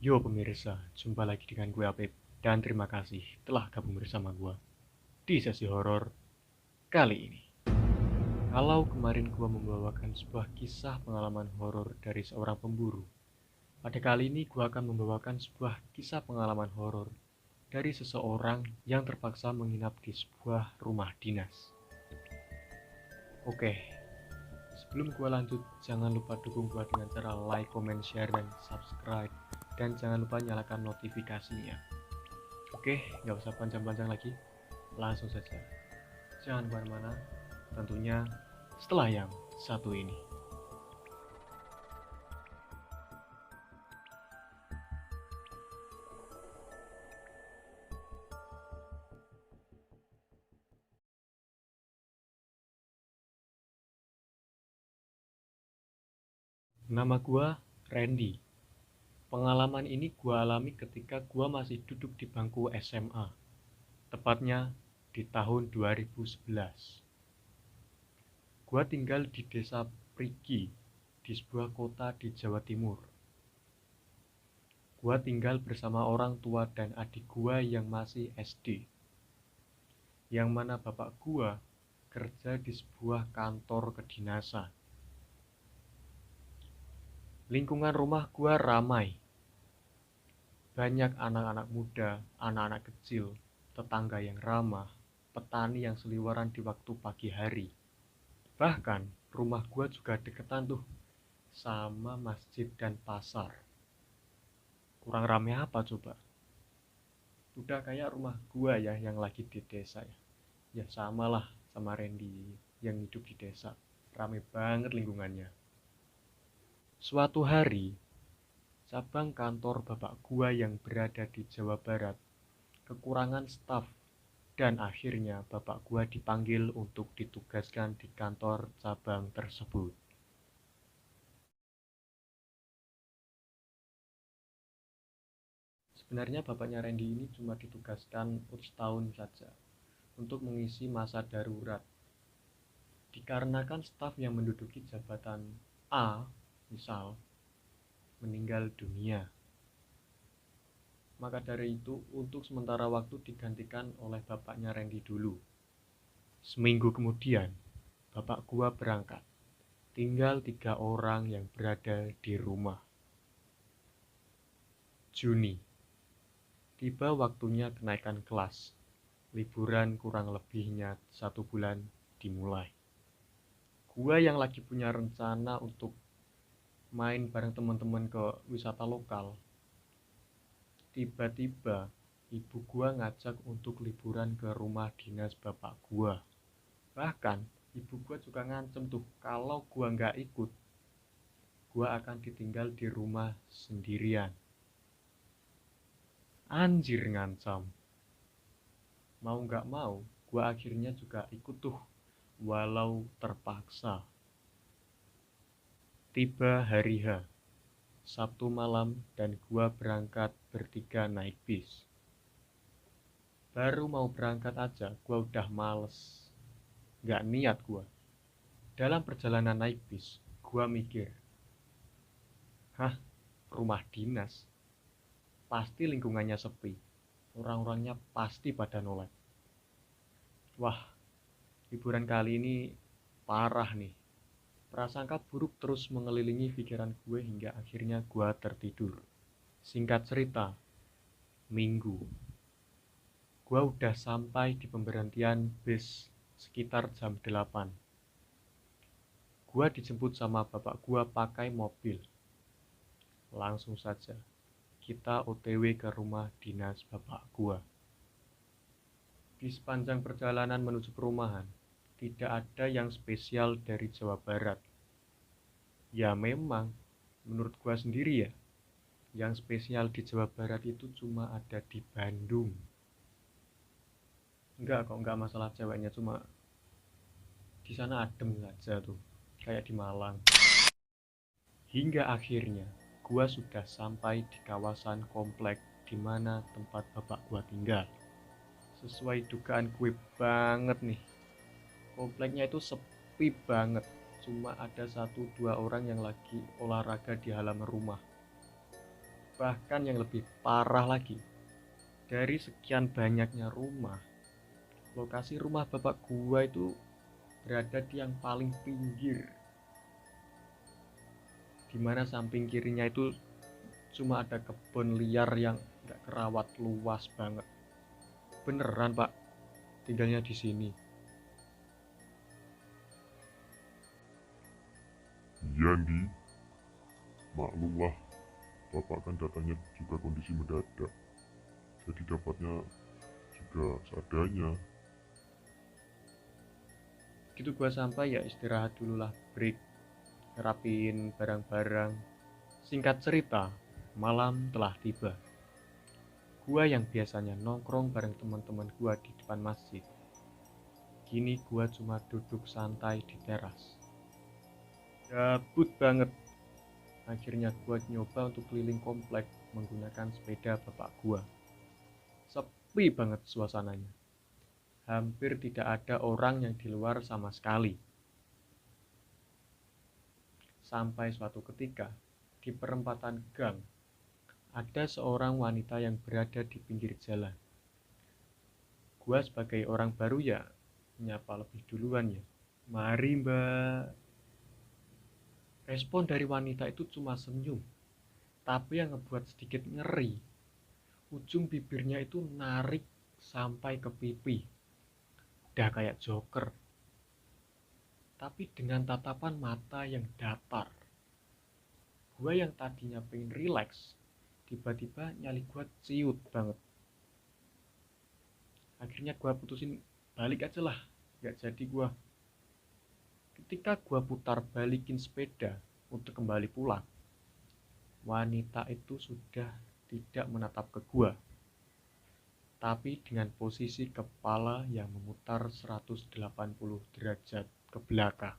Yo pemirsa, jumpa lagi dengan gue Apip dan terima kasih telah gabung bersama gue di sesi horor kali ini. Kalau kemarin gue membawakan sebuah kisah pengalaman horor dari seorang pemburu, pada kali ini gue akan membawakan sebuah kisah pengalaman horor dari seseorang yang terpaksa menginap di sebuah rumah dinas. Oke, sebelum gue lanjut, jangan lupa dukung gue dengan cara like, comment, share, dan subscribe. Dan jangan lupa nyalakan notifikasinya. Oke, nggak usah panjang-panjang lagi, langsung saja. Jangan kemana-mana, tentunya setelah yang satu ini. Nama gua Randy. Pengalaman ini gua alami ketika gua masih duduk di bangku SMA. Tepatnya di tahun 2011. Gua tinggal di desa Prigi, di sebuah kota di Jawa Timur. Gua tinggal bersama orang tua dan adik gua yang masih SD. Yang mana bapak gua kerja di sebuah kantor kedinasan. Lingkungan rumah gua ramai. Banyak anak-anak muda, anak-anak kecil, tetangga yang ramah, petani yang seliweran di waktu pagi hari. Bahkan rumah gua juga deketan tuh sama masjid dan pasar. Kurang rame apa coba? Udah kayak rumah gua ya yang lagi di desa ya. Ya samalah sama Randy yang hidup di desa. Rame banget lingkungannya. Suatu hari, cabang kantor bapak gua yang berada di Jawa Barat kekurangan staf dan akhirnya bapak gua dipanggil untuk ditugaskan di kantor cabang tersebut. Sebenarnya bapaknya Randy ini cuma ditugaskan setahun saja untuk mengisi masa darurat. Dikarenakan staf yang menduduki jabatan A, misal, meninggal dunia. Maka dari itu, untuk sementara waktu digantikan oleh bapaknya Randy dulu. Seminggu kemudian, bapak gua berangkat. Tinggal 3 orang yang berada di rumah. Juni, tiba waktunya kenaikan kelas. Liburan kurang lebihnya 1 bulan dimulai. Gua yang lagi punya rencana untuk main bareng teman-teman ke wisata lokal. Tiba-tiba ibu gua ngajak untuk liburan ke rumah dinas bapak gua. Bahkan ibu gua juga ngancem tuh kalau gua nggak ikut, gua akan ditinggal di rumah sendirian. Anjir ngancam. Mau nggak mau, gua akhirnya juga ikut tuh, walau terpaksa. Tiba hari H, Sabtu malam, dan gua berangkat bertiga naik bis. Baru mau berangkat aja, gua udah males. Nggak niat gua. Dalam perjalanan naik bis, gua mikir, hah, rumah dinas? Pasti lingkungannya sepi. Orang-orangnya pasti pada nolak. Wah, liburan kali ini parah nih. Prasangka buruk terus mengelilingi pikiran gue hingga akhirnya gue tertidur. Singkat cerita, Minggu. Gue udah sampai di pemberhentian bis sekitar jam 8. Gue dijemput sama bapak gue pakai mobil. Langsung saja, kita OTW ke rumah dinas bapak gue. Di sepanjang perjalanan menuju perumahan, tidak ada yang spesial dari Jawa Barat. Ya memang, menurut gua sendiri ya, yang spesial di Jawa Barat itu cuma ada di Bandung. Enggak kok, enggak masalah ceweknya, cuma di sana adem saja tuh, kayak di Malang. Hingga akhirnya, gua sudah sampai di kawasan komplek di mana tempat bapak gua tinggal. Sesuai dugaan gue banget nih, kompleknya itu sepi banget. Cuma ada 1-2 orang yang lagi olahraga di halaman rumah. Bahkan yang lebih parah lagi, dari sekian banyaknya rumah, lokasi rumah bapak gua itu berada di yang paling pinggir, dimana samping kirinya itu cuma ada kebun liar yang gak kerawat, luas banget. Beneran pak, tinggalnya di sini. Iya, Andi. Maklumlah, Bapak kan datangnya juga kondisi mendadak. Jadi dapatnya juga seadanya. Gitu gua sampai ya istirahat dulu lah, break, ngerapiin barang-barang. Singkat cerita, malam telah tiba. Gua yang biasanya nongkrong bareng teman-teman gua di depan masjid, kini gua cuma duduk santai di teras. Gabut banget. Akhirnya gua nyoba untuk keliling komplek menggunakan sepeda bapak gua. Sepi banget suasananya. Hampir tidak ada orang yang di luar sama sekali. Sampai suatu ketika, di perempatan gang, ada seorang wanita yang berada di pinggir jalan. Gua sebagai orang baru ya, nyapa lebih duluan ya. Mari mbak. Respon dari wanita itu cuma senyum. Tapi yang ngebuat sedikit ngeri, ujung bibirnya itu narik sampai ke pipi. Udah kayak Joker. Tapi dengan tatapan mata yang datar. Gua yang tadinya pengen relax, tiba-tiba nyali gua ciut banget. Akhirnya gua putusin balik aja lah, gak jadi gua. Ketika gua putar balikin sepeda untuk kembali pulang, wanita itu sudah tidak menatap ke gua, tapi dengan posisi kepala yang memutar 180 derajat ke belakang.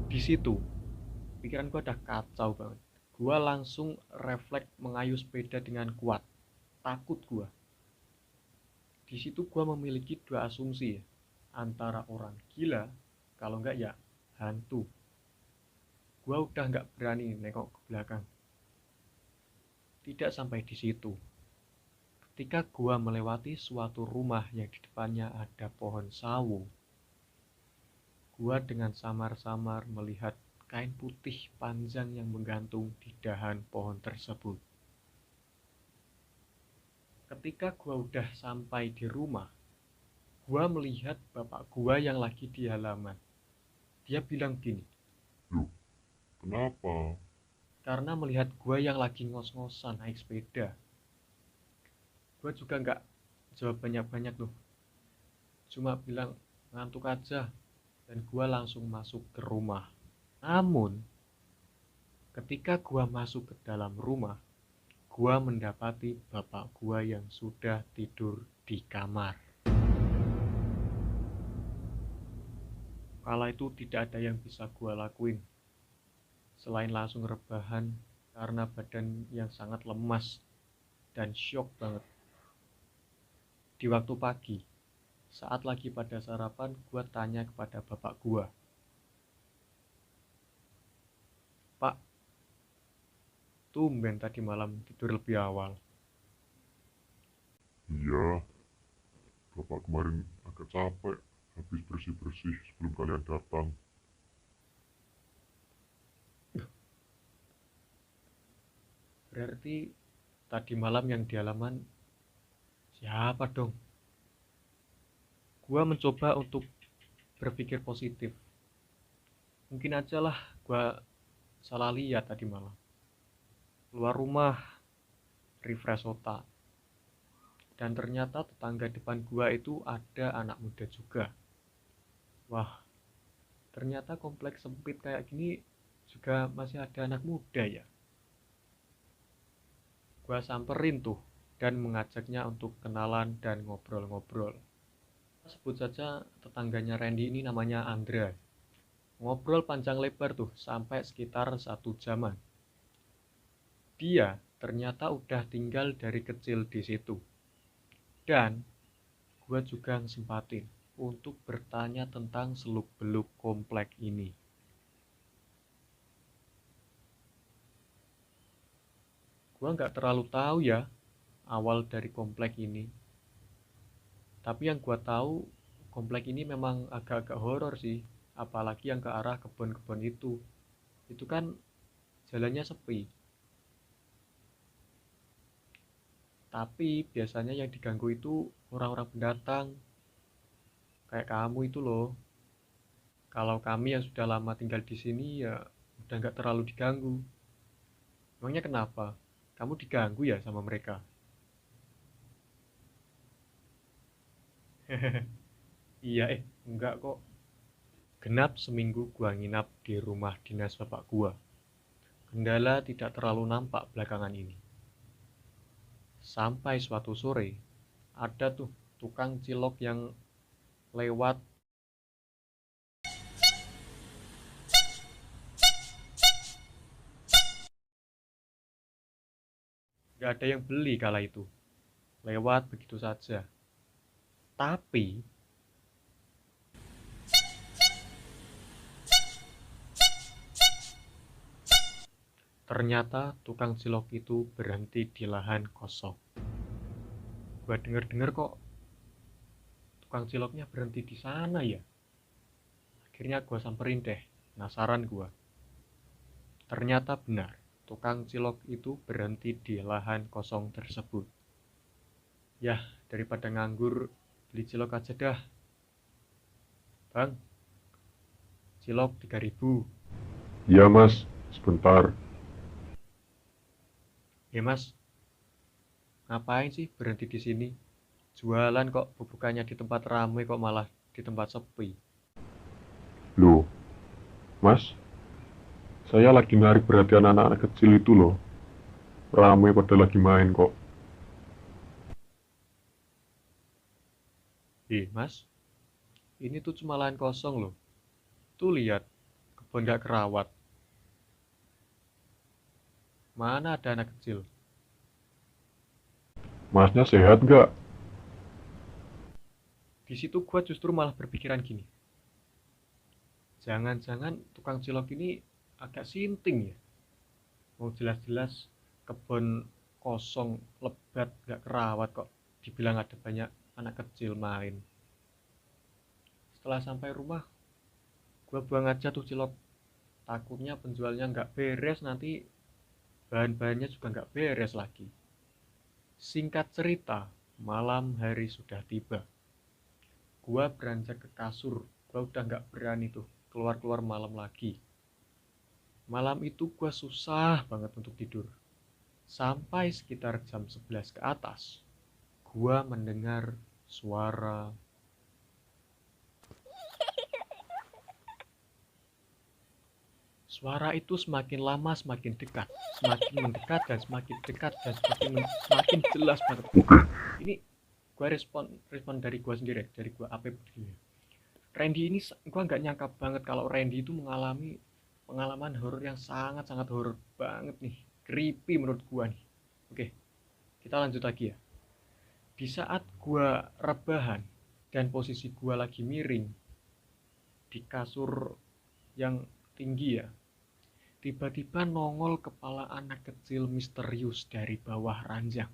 Di situ, pikiran gua udah kacau banget. Gua langsung refleks mengayuh sepeda dengan kuat. Takut gua. Di situ gua memiliki dua asumsi ya. Antara orang gila, kalau enggak ya hantu. Gua udah nggak berani nengok ke belakang. Tidak sampai di situ. Ketika gua melewati suatu rumah yang di depannya ada pohon sawo, gua dengan samar-samar melihat kain putih panjang yang menggantung di dahan pohon tersebut. Ketika gua udah sampai di rumah, gua melihat bapak gua yang lagi di halaman. Dia bilang gini, Loh, kenapa? karena melihat gua yang lagi ngos-ngosan naik sepeda. Gua juga nggak jawab banyak-banyak tuh, cuma bilang ngantuk aja, dan gua langsung masuk ke rumah. Namun, ketika gua masuk ke dalam rumah, gua mendapati bapak gua yang sudah tidur di kamar. Kala itu tidak ada yang bisa gua lakuin selain langsung rebahan karena badan yang sangat lemas dan syok banget. Di waktu pagi, saat lagi pada sarapan, gua tanya kepada bapak gua, "Pak, tumben tadi malam tidur lebih awal." Iya, Bapak kemarin agak capek habis bersih-bersih sebelum kalian datang. Berarti tadi malam yang di halaman siapa dong? Gua mencoba untuk berpikir positif. Mungkin aja lah gua salah lihat tadi malam. Keluar rumah, refresh otak. Dan ternyata tetangga depan gua itu ada anak muda juga. Wah, ternyata kompleks sempit kayak gini juga masih ada anak muda ya. Gua samperin tuh dan mengajaknya untuk kenalan dan ngobrol-ngobrol. Sebut saja tetangganya Randy ini namanya Andra. Ngobrol panjang lebar tuh sampai sekitar 1 jaman. Dia ternyata udah tinggal dari kecil di situ. Dan gue juga ngesempatin untuk bertanya tentang seluk-beluk komplek ini. Gua nggak terlalu tahu ya awal dari komplek ini. Tapi yang gua tahu komplek ini memang agak-agak horor sih. Apalagi yang ke arah kebun-kebun itu. Itu kan jalannya sepi. Tapi biasanya yang diganggu itu orang-orang pendatang. Kayak kamu itu loh. Kalau kami yang sudah lama tinggal di sini ya udah nggak terlalu diganggu. Emangnya kenapa? Kamu diganggu ya sama mereka? Iya, enggak kok. Genap seminggu gua nginap di rumah dinas bapak gua. Kendala tidak terlalu nampak belakangan ini. Sampai suatu sore, ada tuh tukang cilok yang lewat, gak ada yang beli kala itu. Lewat begitu saja. Tapi, ternyata tukang cilok itu berhenti di lahan kosong. Gua denger-denger kok tukang ciloknya berhenti di sana ya. Akhirnya gua samperin deh, penasaran gua. Ternyata benar, tukang cilok itu berhenti di lahan kosong tersebut. Yah, daripada nganggur, beli cilok aja dah. Bang, cilok 3.000. Iya mas, sebentar. Ya mas, ngapain sih berhenti di sini? Jualan kok, bukannya di tempat ramai kok malah di tempat sepi. Loh, mas, saya lagi narik perhatian anak-anak kecil itu loh. Ramai pada lagi main kok. Mas, ini tuh cuma lahan kosong loh. Tuh lihat, kebun gak kerawat. Mana ada anak kecil? Masnya sehat gak? Di situ gua justru malah berpikiran gini. Jangan-jangan tukang cilok ini agak sinting ya. Mau jelas-jelas kebun kosong, lebat, gak kerawat kok. Dibilang ada banyak anak kecil main. Setelah sampai rumah, gua buang aja tuh cilok. Takutnya penjualnya nggak beres, nanti bahan-bahannya juga nggak beres lagi. Singkat cerita, malam hari sudah tiba. Gua beranjak ke kasur. Gua udah nggak berani tuh keluar-keluar malam lagi. Malam itu gua susah banget untuk tidur. Sampai sekitar jam 11 ke atas, gua mendengar suara. Suara itu semakin lama semakin dekat, semakin mendekat dan semakin dekat dan semakin jelas banget. Ini gue respon dari gue sendiri, dari gue apa begini. Randy ini gue nggak nyangka banget kalau Randy itu mengalami pengalaman horor yang sangat-sangat horor banget nih, creepy menurut gue nih. Oke, kita lanjut lagi ya. Di saat gue rebahan dan posisi gue lagi miring di kasur yang tinggi ya, tiba-tiba nongol kepala anak kecil misterius dari bawah ranjang.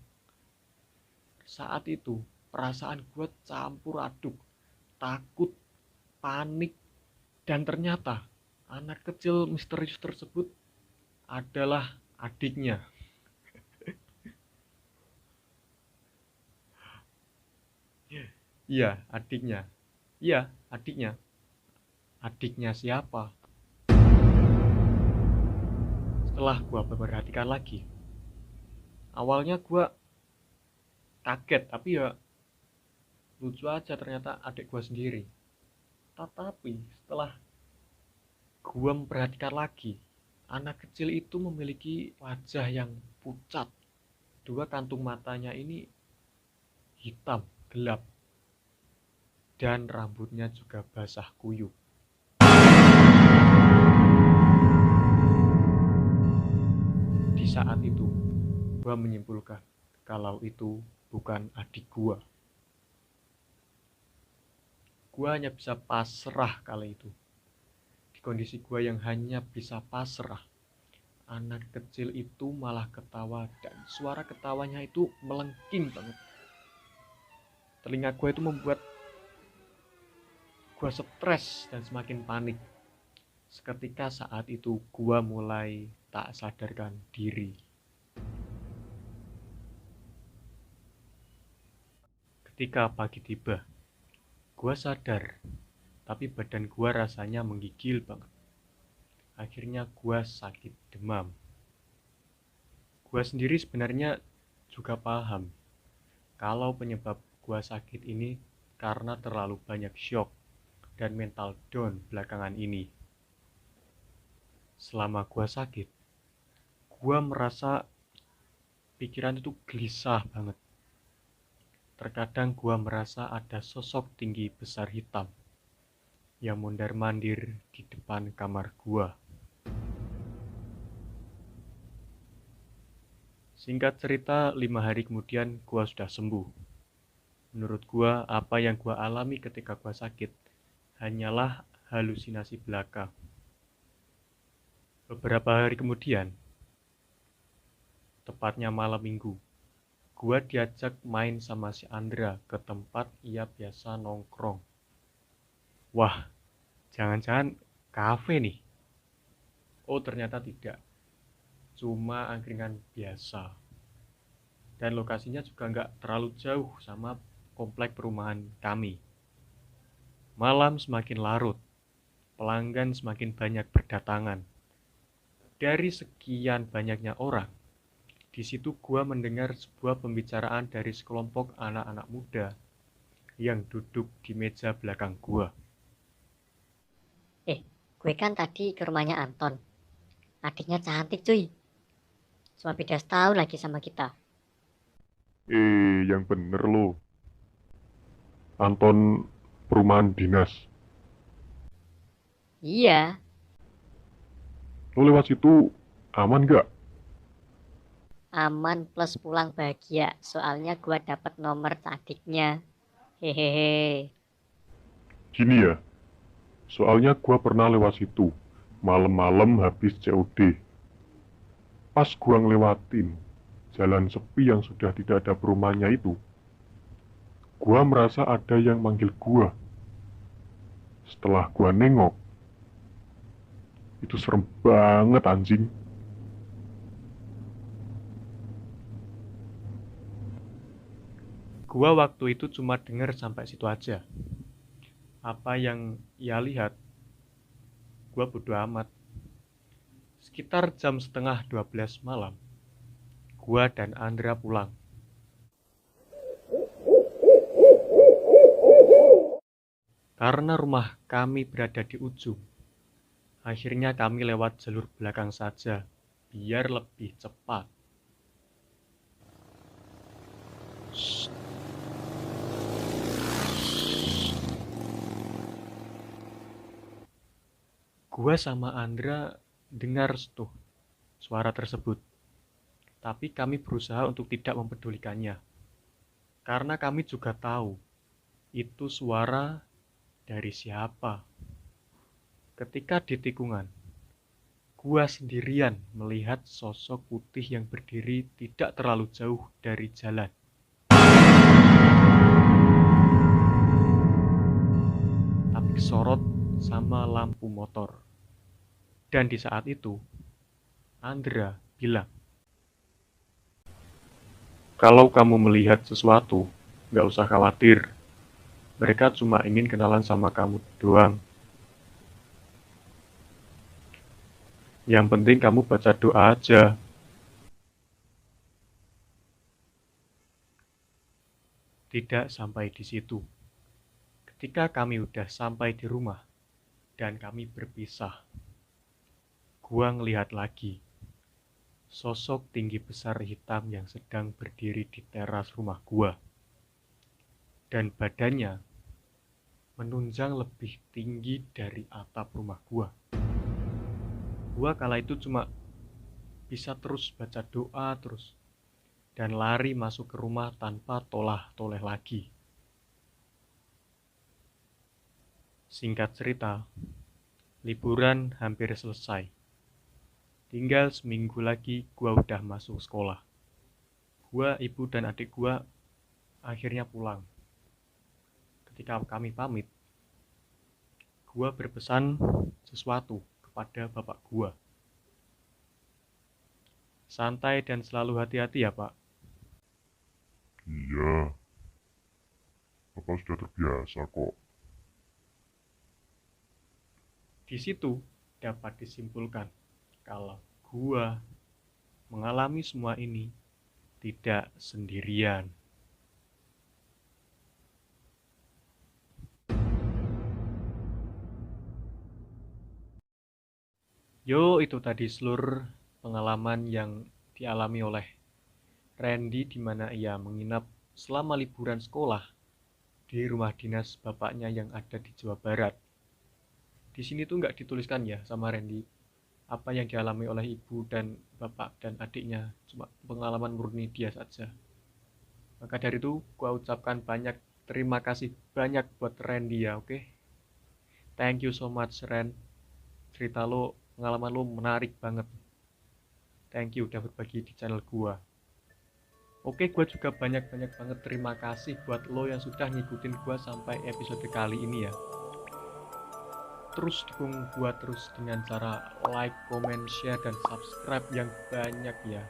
Saat itu, perasaan gue campur aduk, takut, panik, dan ternyata anak kecil misterius tersebut adalah adiknya. Iya, adiknya. Iya, adiknya. Adiknya siapa? Setelah gue memperhatikan lagi, awalnya gue kaget, tapi ya lucu aja, ternyata adik gue sendiri. Tetapi setelah gue memperhatikan lagi, anak kecil itu memiliki wajah yang pucat. Dua kantung matanya ini hitam, gelap, dan rambutnya juga basah kuyup. Di saat itu, gue menyimpulkan kalau itu bukan adik gue. Gue hanya bisa pasrah kali itu. Di kondisi gue yang hanya bisa pasrah, Anak kecil itu malah ketawa dan suara ketawanya itu melengking banget. Telinga gue itu membuat gue stres dan semakin panik. Seketika saat itu gue mulai tak sadarkan diri. Ketika pagi tiba, gue sadar, tapi badan gue rasanya menggigil banget. Akhirnya gue sakit demam. Gue sendiri sebenarnya juga paham kalau penyebab gue sakit ini karena terlalu banyak syok dan mental down belakangan ini. Selama gue sakit, gue merasa pikiran itu gelisah banget. Terkadang gue merasa ada sosok tinggi besar hitam yang mondar-mandir di depan kamar gue. Singkat cerita, 5 hari kemudian gue sudah sembuh. Menurut gue, apa yang gue alami ketika gue sakit hanyalah halusinasi belaka. Beberapa hari kemudian, tepatnya malam minggu, gue diajak main sama si Andra ke tempat ia biasa nongkrong. Wah, jangan-jangan kafe nih? Oh, ternyata tidak. Cuma angkringan biasa. Dan lokasinya juga nggak terlalu jauh sama komplek perumahan kami. Malam semakin larut, pelanggan semakin banyak berdatangan. Dari sekian banyaknya orang, di situ gua mendengar sebuah pembicaraan dari sekelompok anak-anak muda yang duduk di meja belakang gua. Gue kan tadi ke rumahnya Anton. Adiknya cantik cuy. Cuma beda setahun lagi sama kita. Yang bener lo. Anton perumahan dinas. Iya, Lo lewat situ aman gak? aman plus pulang bahagia. Soalnya gue dapet nomor adiknya. Hehehe. Gini ya, soalnya gua pernah lewat situ. Malam-malam habis COD. Pas gua ngelewatin jalan sepi yang sudah tidak ada perumahannya itu, gua merasa ada yang manggil gua. Setelah gua nengok, itu serem banget anjing. Gua waktu itu cuma denger sampai situ aja. Apa yang ia lihat, gua bodo amat. Sekitar jam setengah 12 malam, gua dan Andra pulang. Karena rumah kami berada di ujung, akhirnya kami lewat jalur belakang saja, biar lebih cepat. Shh. Gua sama Andra dengar tuh suara tersebut, tapi kami berusaha untuk tidak mempedulikannya. Karena kami juga tahu itu suara dari siapa. Ketika di tikungan, gua sendirian melihat sosok putih yang berdiri tidak terlalu jauh dari jalan. Tapi kesorot sama lampu motor. Dan di saat itu, Andra bilang, "Kalau kamu melihat sesuatu, nggak usah khawatir. Mereka cuma ingin kenalan sama kamu doang. Yang penting kamu baca doa aja." Tidak sampai di situ. Ketika kami udah sampai di rumah dan kami berpisah, gua ngelihat lagi sosok tinggi besar hitam yang sedang berdiri di teras rumah gua. Dan badannya menunjang lebih tinggi dari atap rumah gua. Gua kala itu cuma bisa terus baca doa terus dan lari masuk ke rumah tanpa tolah-toleh lagi. Singkat cerita, liburan hampir selesai. Tinggal seminggu lagi gua udah masuk sekolah. Gua, ibu, dan adik gua akhirnya pulang. Ketika kami pamit, gua berpesan sesuatu kepada bapak gua. Santai dan selalu hati-hati ya, Pak. Iya, Bapak sudah terbiasa kok. Di situ dapat disimpulkan kalau gua mengalami semua ini tidak sendirian. Yo, itu tadi seluruh pengalaman yang dialami oleh Randy di mana ia menginap selama liburan sekolah di rumah dinas bapaknya yang ada di Jawa Barat. Di sini tuh nggak dituliskan ya sama Randy apa yang dialami oleh ibu dan bapak dan adiknya, cuma pengalaman murni dia saja. Maka dari itu, gua ucapkan banyak terima kasih banyak buat Randy ya, oke? Thank you so much, Ren. Cerita lo, pengalaman lo menarik banget. Thank you udah berbagi di channel gua. Oke, gua juga banyak-banyak banget terima kasih buat lo yang sudah ngikutin gua sampai episode kali ini ya. Terus dukung gua terus dengan cara like, comment, share, dan subscribe yang banyak ya.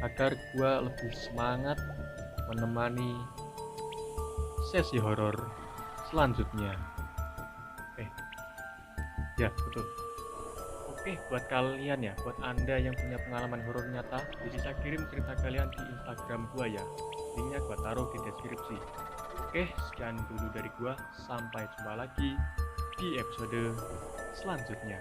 Agar gua lebih semangat menemani sesi horor selanjutnya. Ya betul. Oke, buat kalian ya, buat anda yang punya pengalaman horor nyata, bisa kirim cerita kalian di Instagram gua ya. Linknya gua taruh di deskripsi. Oke, sekian dulu dari gua. Sampai jumpa lagi di episode selanjutnya.